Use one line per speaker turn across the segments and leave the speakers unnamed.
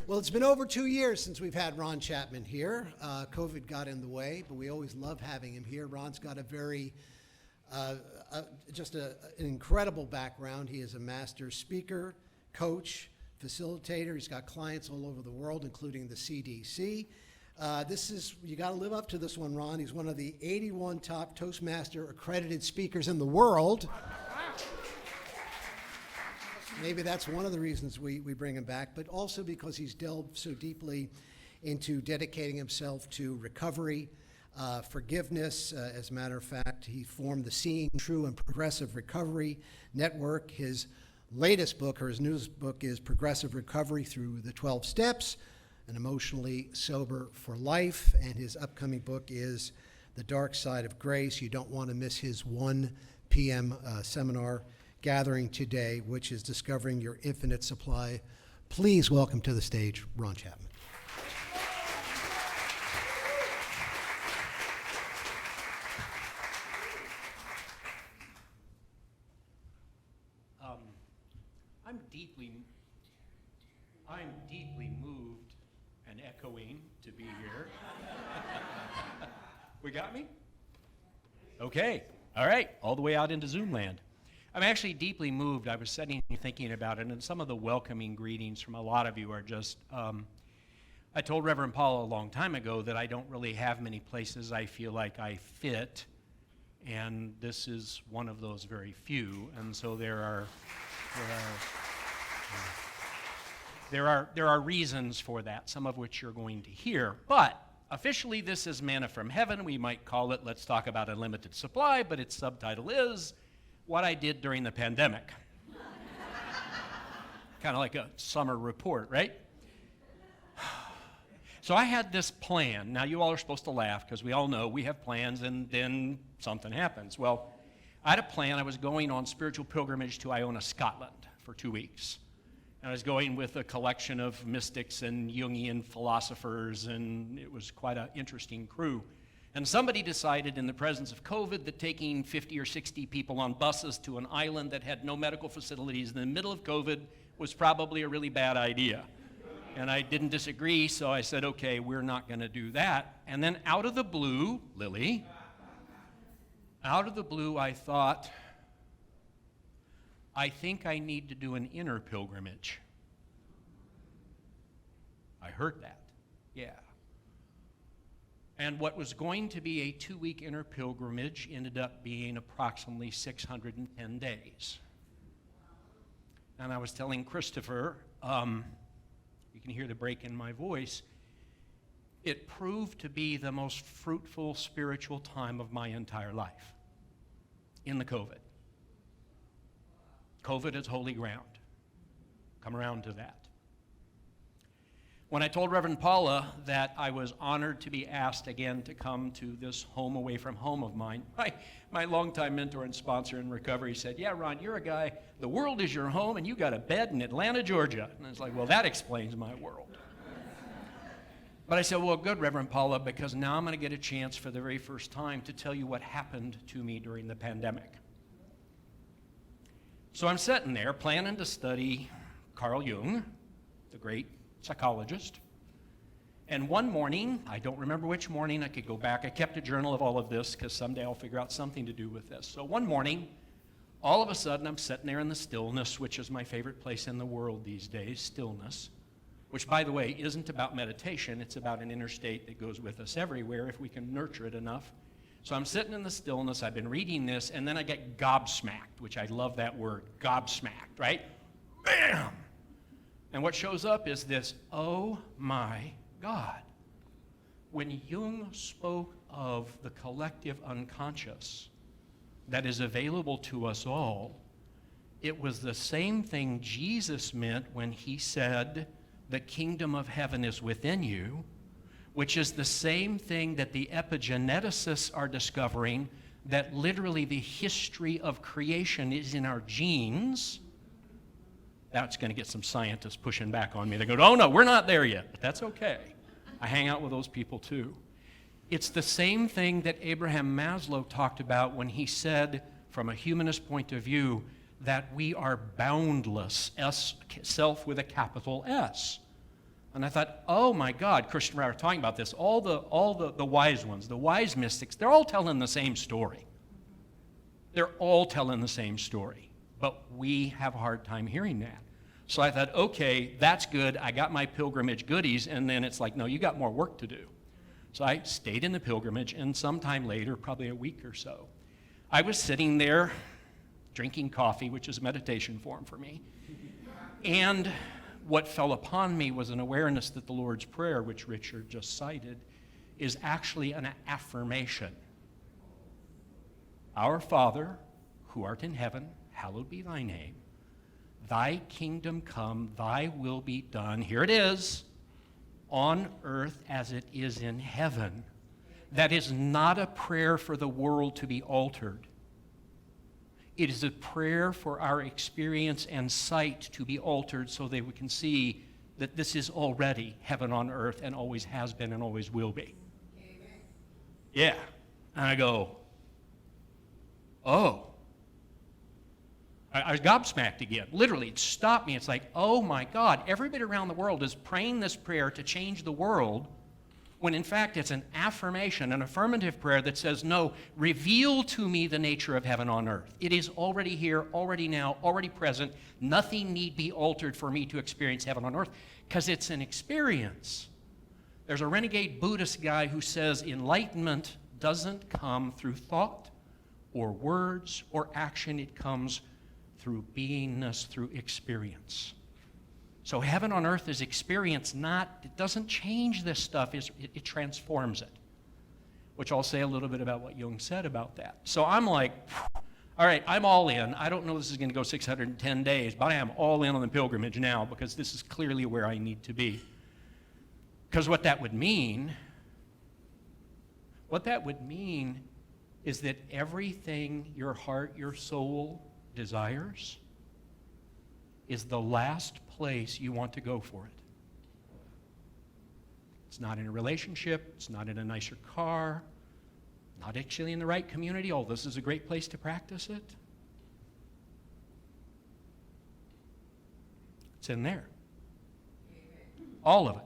Well, it's been over 2 years since we've had Ron Chapman here. COVID got in the way, but we always love having him here. Ron's got a very, an incredible background. He is a master speaker, coach, facilitator. He's got clients all over the world, including the CDC. You got to live up to this one, Ron. He's one of the 81 top Toastmaster accredited speakers in the world. Maybe that's one of the reasons we bring him back, but also because he's delved so deeply into dedicating himself to recovery, forgiveness. As a matter of fact, he formed the Seeing True and Progressive Recovery Network. His latest book, or his newest book, is Progressive Recovery Through the 12 Steps, an Emotionally Sober for Life. And his upcoming book is The Dark Side of Grace. You don't want to miss his 1 p.m. Seminar gathering today, which is Discovering Your Infinite Supply. Please welcome to the stage Ron Chapman.
I'm deeply moved and echoing to be here. We got me? Okay. All right. All the way out into Zoom land. I'm actually deeply moved. I was sitting here thinking about it, and some of the welcoming greetings from a lot of you are just, I told Reverend Paula a long time ago that I don't really have many places I feel like I fit, and this is one of those very few. And so there are reasons for that, some of which you're going to hear. But officially, this is Manna from Heaven. We might call it Let's Talk About Unlimited Supply, but its subtitle is What I Did During the Pandemic. Kind of like a summer report, right? So I had this plan. Now, you all are supposed to laugh because we all know we have plans and then something happens. Well, I had a plan. I was going on spiritual pilgrimage to Iona, Scotland for 2 weeks. And I was going with a collection of mystics and Jungian philosophers, and it was quite an interesting crew. And somebody decided in the presence of COVID that taking 50 or 60 people on buses to an island that had no medical facilities in the middle of COVID was probably a really bad idea. And I didn't disagree, so I said, okay, we're not going to do that. And then out of the blue, Lily, out of the blue, I thought, I think I need to do an inner pilgrimage. I heard that, yeah. And what was going to be a 2-week inner pilgrimage ended up being approximately 610 days. And I was telling Christopher, you can hear the break in my voice, it proved to be the most fruitful spiritual time of my entire life in the COVID. COVID is holy ground. Come around to that. When I told Reverend Paula that I was honored to be asked again to come to this home away from home of mine, my longtime mentor and sponsor in recovery said, yeah, Ron, you're a guy, the world is your home and you got a bed in Atlanta, Georgia. And I was like, well, that explains my world. But I said, well, good, Reverend Paula, because now I'm going to get a chance for the very first time to tell you what happened to me during the pandemic. So I'm sitting there planning to study Carl Jung, the great psychologist. And one morning, I don't remember which morning, I could go back. I kept a journal of all of this because someday I'll figure out something to do with this. So one morning, all of a sudden, I'm sitting there in the stillness, which is my favorite place in the world these days, stillness, which, by the way, isn't about meditation. It's about an inner state that goes with us everywhere if we can nurture it enough. So I'm sitting in the stillness, I've been reading this, and then I get gobsmacked, which I love that word, gobsmacked, right? Bam! And what shows up is this, oh my God. When Jung spoke of the collective unconscious that is available to us all, it was the same thing Jesus meant when he said, the kingdom of heaven is within you, which is the same thing that the epigeneticists are discovering, that literally the history of creation is in our genes. That's going to get some scientists pushing back on me. They go, oh no, we're not there yet. But that's okay. I hang out with those people too. It's the same thing that Abraham Maslow talked about when he said, from a humanist point of view, that we are boundless, self with a capital S. And I thought, oh my God, Christian and I were talking about this. All the wise ones, the wise mystics, they're all telling the same story. They're all telling the same story. But we have a hard time hearing that. So I thought, okay, that's good. I got my pilgrimage goodies. And then it's like, no, you got more work to do. So I stayed in the pilgrimage, and sometime later, probably a week or so, I was sitting there drinking coffee, which is a meditation form for me. And what fell upon me was an awareness that the Lord's Prayer, which Richard just cited, is actually an affirmation. Our Father, who art in heaven, hallowed be thy name. Thy kingdom come, thy will be done. Here it is, on earth as it is in heaven. That is not a prayer for the world to be altered. It is a prayer for our experience and sight to be altered so that we can see that this is already heaven on earth and always has been and always will be. Amen. Yeah. And I go, oh. I was gobsmacked again. Literally, it stopped me. It's like, oh my God, everybody around the world is praying this prayer to change the world, when in fact it's an affirmation, an affirmative prayer that says, no, reveal to me the nature of heaven on earth. It is already here, already now, already present. Nothing need be altered for me to experience heaven on earth, because it's an experience. There's a renegade Buddhist guy who says enlightenment doesn't come through thought or words or action. It comes through beingness, through experience. So heaven on earth is experience, it doesn't change this stuff, it transforms it. Which I'll say a little bit about what Jung said about that. So I'm like, all right, I'm all in. I don't know this is going to go 610 days, but I am all in on the pilgrimage now because this is clearly where I need to be. Because what that would mean is that everything your heart, your soul desires is the last place you want to go for it. It's not in a relationship, it's not in a nicer car, not actually in the right community, although this is a great place to practice it. It's in there. All of it.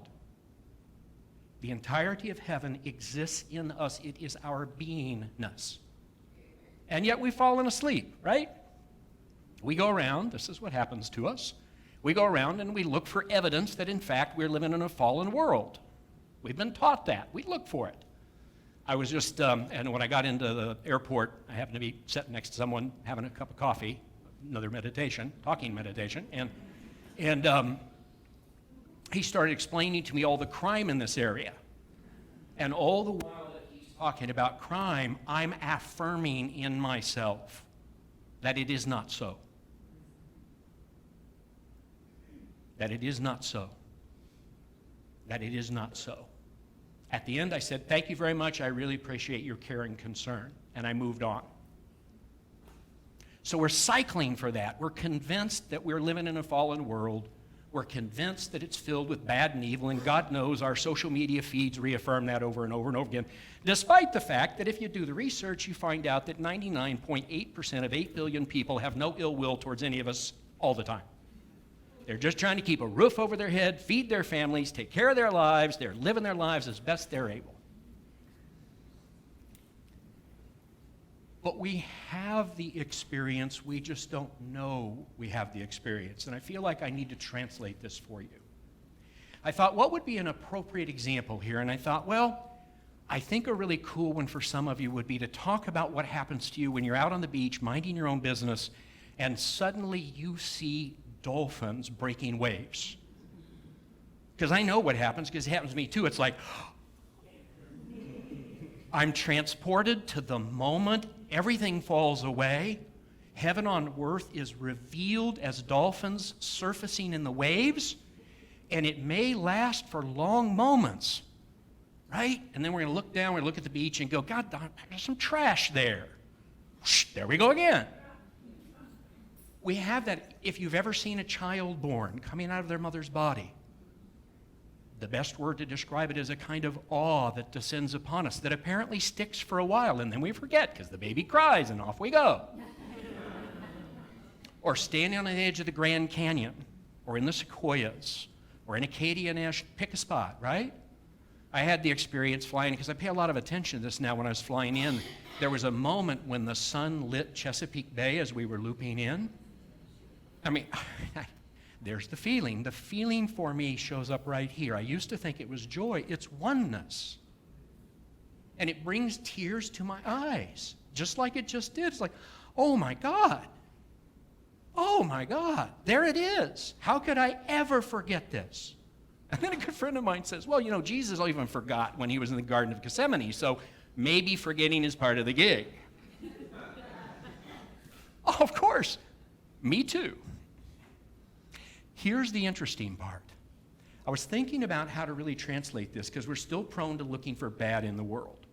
The entirety of heaven exists in us. It is our beingness. And yet we've fallen asleep, right? We go around, this is what happens to us. We go around and we look for evidence that in fact we're living in a fallen world. We've been taught that. We look for it. I was just, and when I got into the airport, I happened to be sitting next to someone having a cup of coffee, another meditation, talking meditation, and he started explaining to me all the crime in this area. And all the while that he's talking about crime, I'm affirming in myself that it is not so. That it is not so. That it is not so. At the end, I said, thank you very much. I really appreciate your care and concern. And I moved on. So we're cycling for that. We're convinced that we're living in a fallen world. We're convinced that it's filled with bad and evil. And God knows our social media feeds reaffirm that over and over and over again. Despite the fact that if you do the research, you find out that 99.8% of 8 billion people have no ill will towards any of us all the time. They're just trying to keep a roof over their head, feed their families, take care of their lives. They're living their lives as best they're able. But we have the experience, we just don't know we have the experience. And I feel like I need to translate this for you. I thought, what would be an appropriate example here? And I thought, well, I think a really cool one for some of you would be to talk about what happens to you when you're out on the beach, minding your own business, and suddenly you see dolphins breaking waves. Because I know what happens, because it happens to me too. It's like, I'm transported to the moment, everything falls away, heaven on earth is revealed as dolphins surfacing in the waves, and it may last for long moments, right? And then we're going to look down, we're going to look at the beach and go, God, there's some trash there. There we go again. We have that. If you've ever seen a child born coming out of their mother's body, the best word to describe it is a kind of awe that descends upon us that apparently sticks for a while, and then we forget because the baby cries and off we go. Or standing on the edge of the Grand Canyon, or in the sequoias, or an Acadian-ish, pick a spot, right? I had the experience flying, because I pay a lot of attention to this now when I was flying in. There was a moment when the sun lit Chesapeake Bay as we were looping in. I mean, there's the feeling. The feeling for me shows up right here. I used to think it was joy. It's oneness. And it brings tears to my eyes, just like it just did. It's like, oh my God. Oh my God. There it is. How could I ever forget this? And then a good friend of mine says, well, you know, Jesus even forgot when he was in the Garden of Gethsemane, so maybe forgetting is part of the gig. Oh, of course. Me too. Here's the interesting part. I was thinking about how to really translate this, because we're still prone to looking for bad in the world.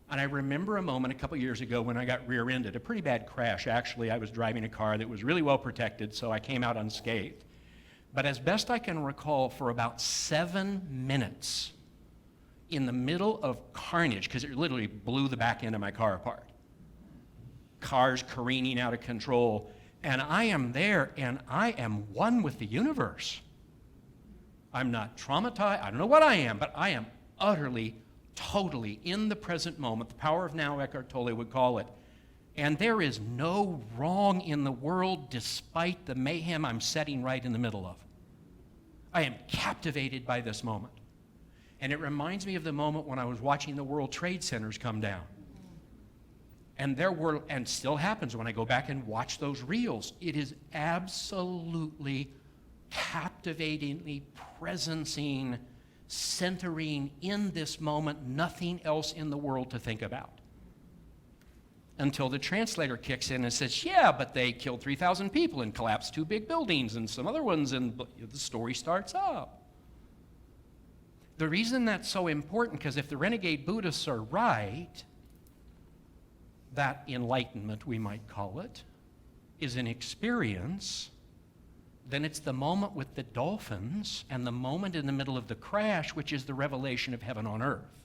And I remember a moment a couple years ago when I got rear-ended, a pretty bad crash. Actually, I was driving a car that was really well protected, so I came out unscathed. But as best I can recall, for about 7 minutes, in the middle of carnage, because it literally blew the back end of my car apart, cars careening out of control, and I am there, and I am one with the universe. I'm not traumatized. I don't know what I am, but I am utterly, totally in the present moment. The power of now, Eckhart Tolle would call it. And there is no wrong in the world despite the mayhem I'm sitting right in the middle of. I am captivated by this moment. And it reminds me of the moment when I was watching the World Trade Centers come down. And there were, and still happens when I go back and watch those reels, it is absolutely captivatingly presencing, centering in this moment, nothing else in the world to think about. Until the translator kicks in and says, yeah, but they killed 3,000 people and collapsed 2 big buildings and some other ones, and the story starts up. The reason that's so important, because if the renegade Buddhists are right, that enlightenment, we might call it, is an experience, then it's the moment with the dolphins and the moment in the middle of the crash, which is the revelation of heaven on earth,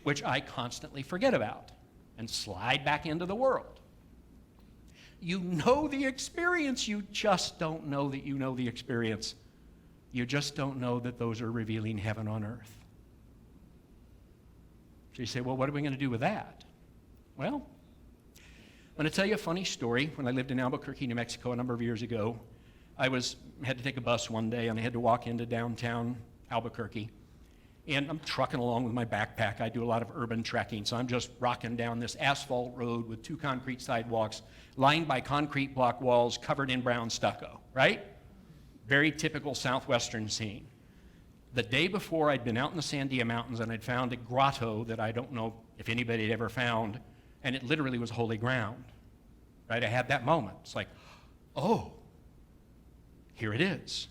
which I constantly forget about and slide back into the world. You know the experience, you just don't know that you know the experience. You just don't know that those are revealing heaven on earth. So you say, well, what are we going to do with that? Well, I'm going to tell you a funny story. When I lived in Albuquerque, New Mexico a number of years ago, I had to take a bus one day, and I had to walk into downtown Albuquerque. And I'm trucking along with my backpack. I do a lot of urban trekking, so I'm just rocking down this asphalt road with 2 concrete sidewalks lined by concrete block walls covered in brown stucco, right? Very typical southwestern scene. The day before, I'd been out in the Sandia Mountains, and I'd found a grotto that I don't know if anybody had ever found, and it literally was holy ground, right? I had that moment. It's like, oh, here it is.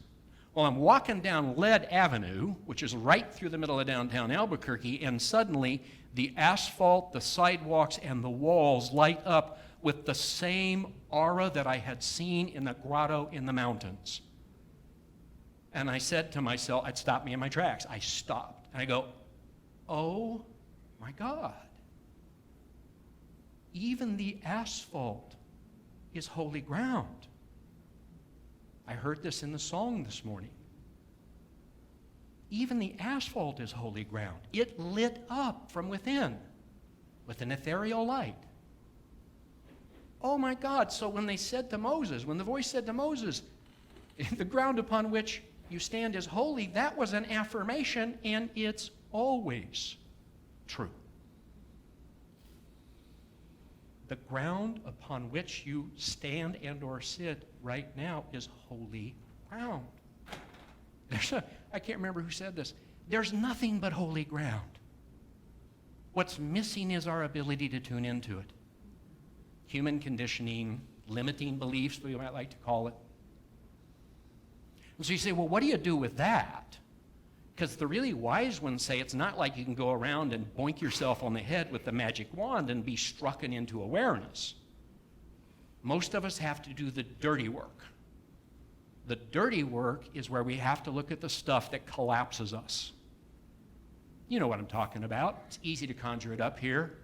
Well, I'm walking down Lead Avenue, which is right through the middle of downtown Albuquerque, and suddenly the asphalt, the sidewalks, and the walls light up with the same aura that I had seen in the grotto in the mountains. And I said to myself, it stopped me in my tracks. I stopped, and I go, oh my God. Even the asphalt is holy ground. I heard this in the song this morning. Even the asphalt is holy ground. It lit up from within with an ethereal light. Oh my God, so when they said to Moses, when the voice said to Moses, the ground upon which you stand is holy, that was an affirmation, and it's always true. The ground upon which you stand and or sit right now is holy ground. I can't remember who said this. There's nothing but holy ground. What's missing is our ability to tune into it. Human conditioning, limiting beliefs, we might like to call it. And so you say, well, what do you do with that? Because the really wise ones say it's not like you can go around and boink yourself on the head with the magic wand and be struck into awareness. Most of us have to do the dirty work. The dirty work is where we have to look at the stuff that collapses us. You know what I'm talking about. It's easy to conjure it up here.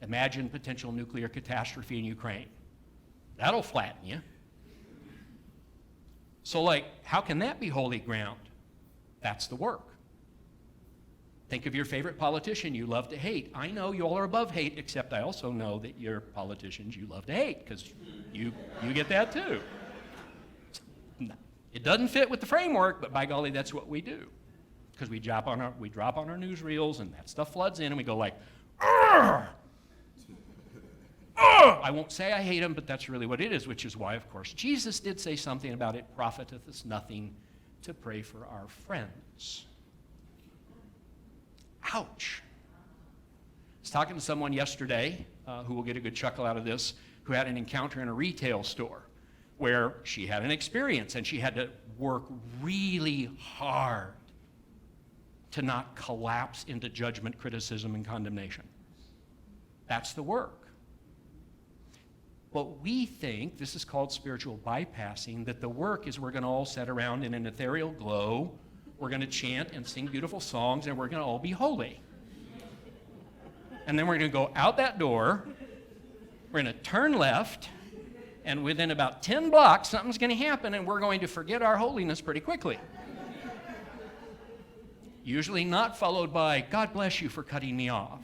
Imagine potential nuclear catastrophe in Ukraine. That'll flatten you. So like, how can that be holy ground? That's the work. Think of your favorite politician you love to hate. I know you all are above hate, except I also know that you're politicians you love to hate, because you get that too. It doesn't fit with the framework, but by golly, that's what we do. Because we drop on our newsreels, and that stuff floods in, and we go like, "Argh! Argh!" I won't say I hate him, but that's really what it is, which is why, of course, Jesus did say something about it profiteth us nothing to pray for our friends. Ouch. I was talking to someone yesterday who will get a good chuckle out of this, who had an encounter in a retail store where she had an experience and she had to work really hard to not collapse into judgment, criticism, and condemnation. That's the work. But we think, this is called spiritual bypassing, that the work is we're going to all sit around in an ethereal glow, we're going to chant and sing beautiful songs, and we're going to all be holy. And then we're going to go out that door, we're going to turn left, and within about 10 blocks, something's going to happen, and we're going to forget our holiness pretty quickly. Usually not followed by, God bless you for cutting me off.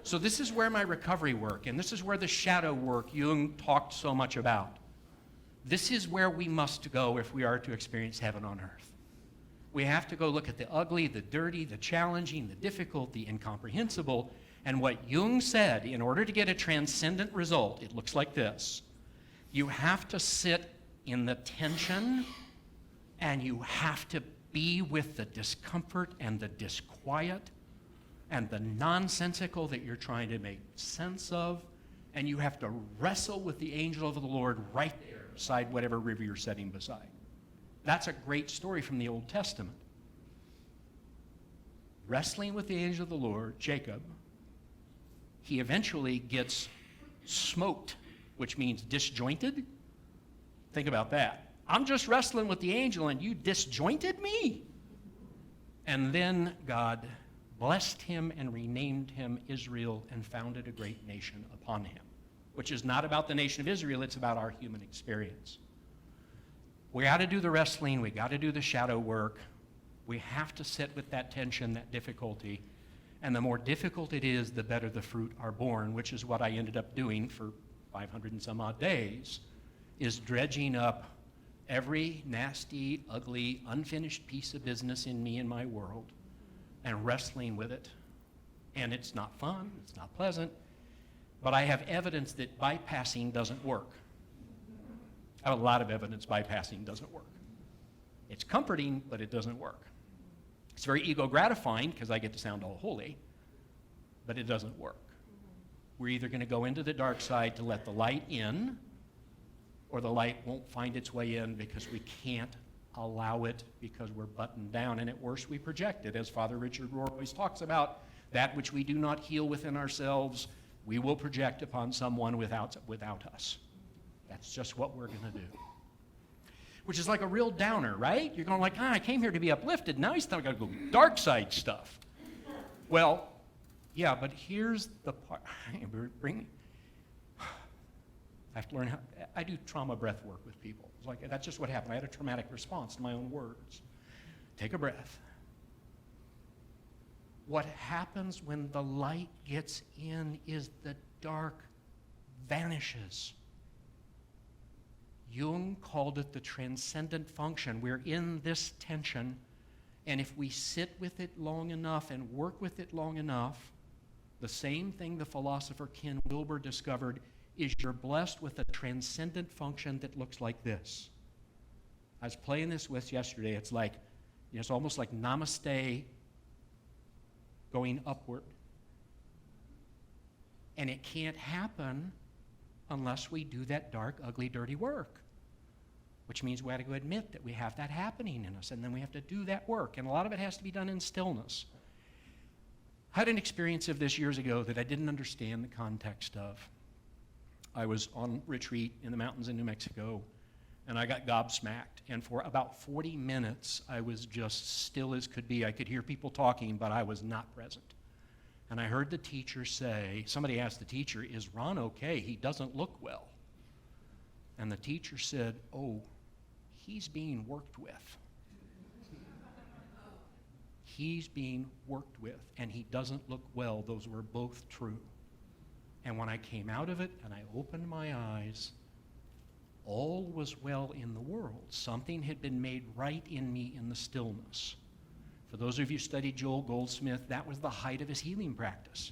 So this is where my recovery work, and this is where the shadow work Jung talked so much about. This is where we must go if we are to experience heaven on earth. We have to go look at the ugly, the dirty, the challenging, the difficult, the incomprehensible. And what Jung said, in order to get a transcendent result, it looks like this. You have to sit in the tension, and you have to be with the discomfort and the disquiet and the nonsensical that you're trying to make sense of, and you have to wrestle with the angel of the Lord right there beside whatever river you're sitting beside. That's a great story from the Old Testament. Wrestling with the angel of the Lord, Jacob, he eventually gets smoked, which means disjointed. Think about that. I'm just wrestling with the angel and you disjointed me. And then God blessed him and renamed him Israel and founded a great nation upon him, which is not about the nation of Israel, it's about our human experience. We got to do the wrestling, we got to do the shadow work. We have to sit with that tension, that difficulty. And the more difficult it is, the better the fruit are born, which is what I ended up doing for 500 and some odd days, is dredging up every nasty, ugly, unfinished piece of business in me and my world and wrestling with it. And it's not fun, it's not pleasant, but I have evidence that bypassing doesn't work. I have a lot of evidence bypassing doesn't work. It's comforting, but it doesn't work. It's very ego-gratifying because I get to sound all holy, but it doesn't work. We're either going to go into the dark side to let the light in, or the light won't find its way in because we can't allow it because we're buttoned down, and at worst we project it. As Father Richard Rohr always talks about, that which we do not heal within ourselves, we will project upon someone without us. That's just what we're going to do. Which is like a real downer, right? You're going like, I came here to be uplifted. Now he's got to go dark side stuff. Well, yeah, but here's the part. I have to learn how. I do trauma breath work with people. It's like, that's just what happened. I had a traumatic response to my own words. Take a breath. What happens when the light gets in is the dark vanishes. Jung called it the transcendent function. We're in this tension, and if we sit with it long enough and work with it long enough, the same thing the philosopher Ken Wilber discovered is you're blessed with a transcendent function that looks like this. I was playing this with yesterday. It's like, it's almost like namaste going upward. And it can't happen unless we do that dark, ugly, dirty work, which means we have to admit that we have that happening in us, and then we have to do that work, and a lot of it has to be done in stillness. I had an experience of this years ago that I didn't understand the context of. I was on retreat in the mountains in New Mexico, and I got gobsmacked, and for about 40 minutes, I was just still as could be. I could hear people talking, but I was not present. And I heard the teacher say, somebody asked the teacher, is Ron okay? He doesn't look well. And the teacher said, "Oh, he's being worked with. He's being worked with, and he doesn't look well." Those were both true. And when I came out of it and I opened my eyes, all was well in the world. Something had been made right in me in the stillness. For those of you who studied Joel Goldsmith, that was the height of his healing practice.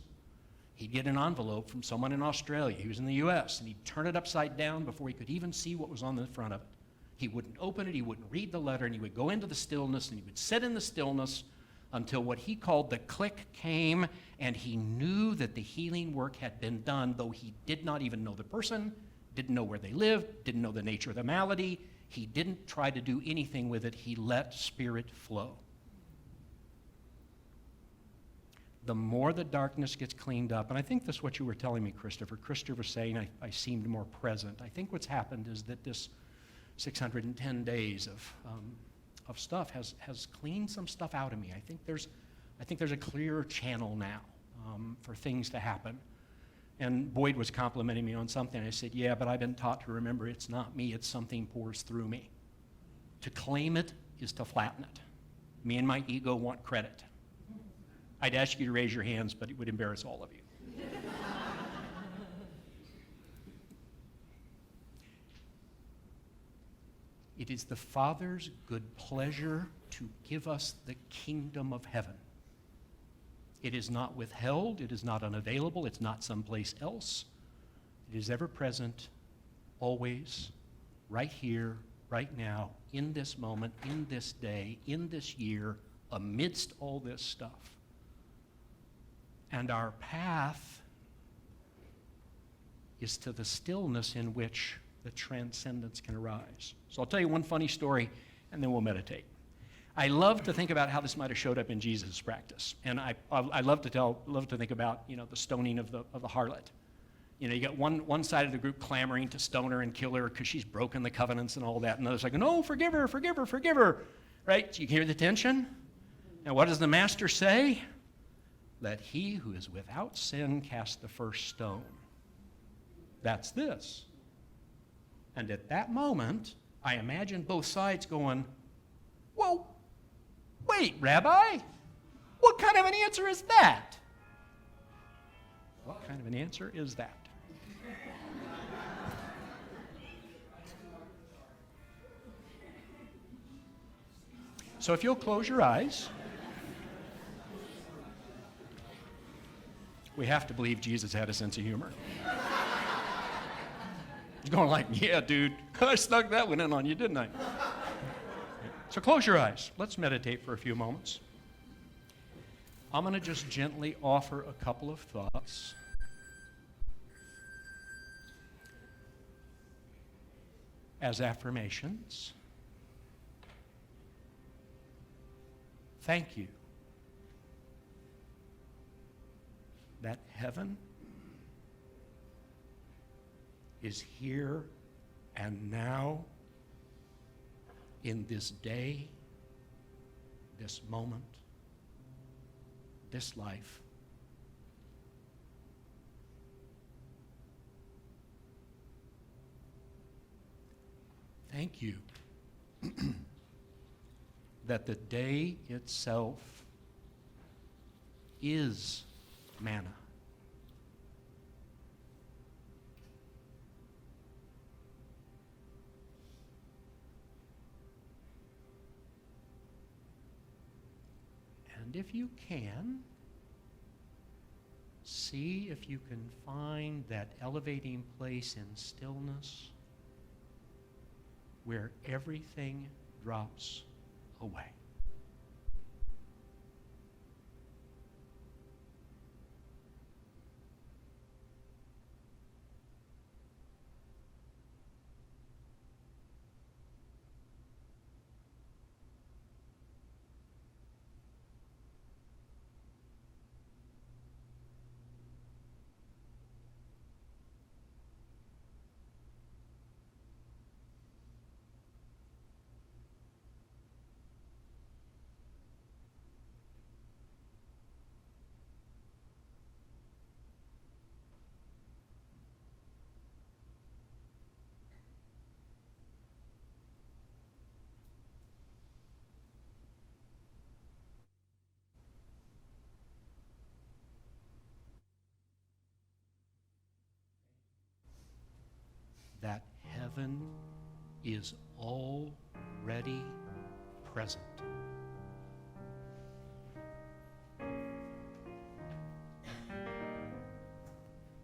He'd get an envelope from someone in Australia. He was in the US, and he'd turn it upside down before he could even see what was on the front of it. He wouldn't open it, he wouldn't read the letter, and he would go into the stillness, and he would sit in the stillness until what he called the click came, and he knew that the healing work had been done, though he did not even know the person, didn't know where they lived, didn't know the nature of the malady. He didn't try to do anything with it. He let spirit flow. The more the darkness gets cleaned up, and I think that's what you were telling me, Christopher. Christopher was saying I seemed more present. I think what's happened is that this 610 days of stuff has cleaned some stuff out of me. I think there's a clearer channel now for things to happen. And Boyd was complimenting me on something. I said, "Yeah, but I've been taught to remember it's not me, it's something pours through me. To claim it is to flatten it. Me and my ego want credit." I'd ask you to raise your hands, but it would embarrass all of you. It is the Father's good pleasure to give us the kingdom of heaven. It is not withheld, it is not unavailable, it's not someplace else. It is ever present, always, right here, right now, in this moment, in this day, in this year, amidst all this stuff. And our path is to the stillness in which the transcendence can arise. So I'll tell you one funny story, and then we'll meditate. I love to think about how this might have showed up in Jesus' practice, and I love to think about the stoning of the harlot. You got one side of the group clamoring to stone her and kill her because she's broken the covenants and all that, and others like, "No, forgive her, forgive her, forgive her." Right? You hear the tension. And what does the master say? "Let he who is without sin cast the first stone." That's this. And at that moment, I imagine both sides going, "Whoa, wait, Rabbi, what kind of an answer is that?" What kind of an answer is that? So if you'll close your eyes, we have to believe Jesus had a sense of humor. He's going like, "Yeah, dude, I snuck that one in on you, didn't I?" So close your eyes. Let's meditate for a few moments. I'm going to just gently offer a couple of thoughts. As affirmations. Thank you that heaven is here and now, in this day, this moment, this life. Thank you that the day itself is manna. And if you can, see if you can find that elevating place in stillness where everything drops away. that heaven is already present.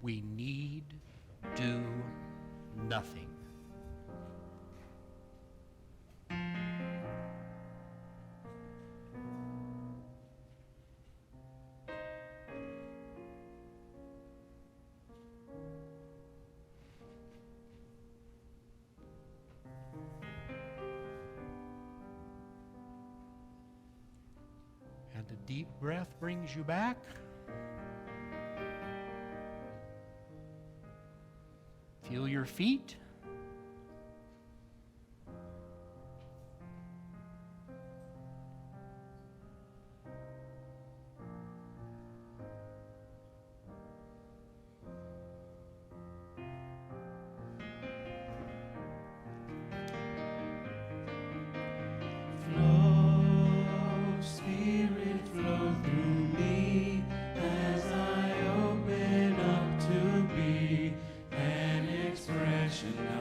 We need do nothing. And a deep breath brings you back. Feel your feet.
Flow, Spirit, flow through me as I open up to be an expression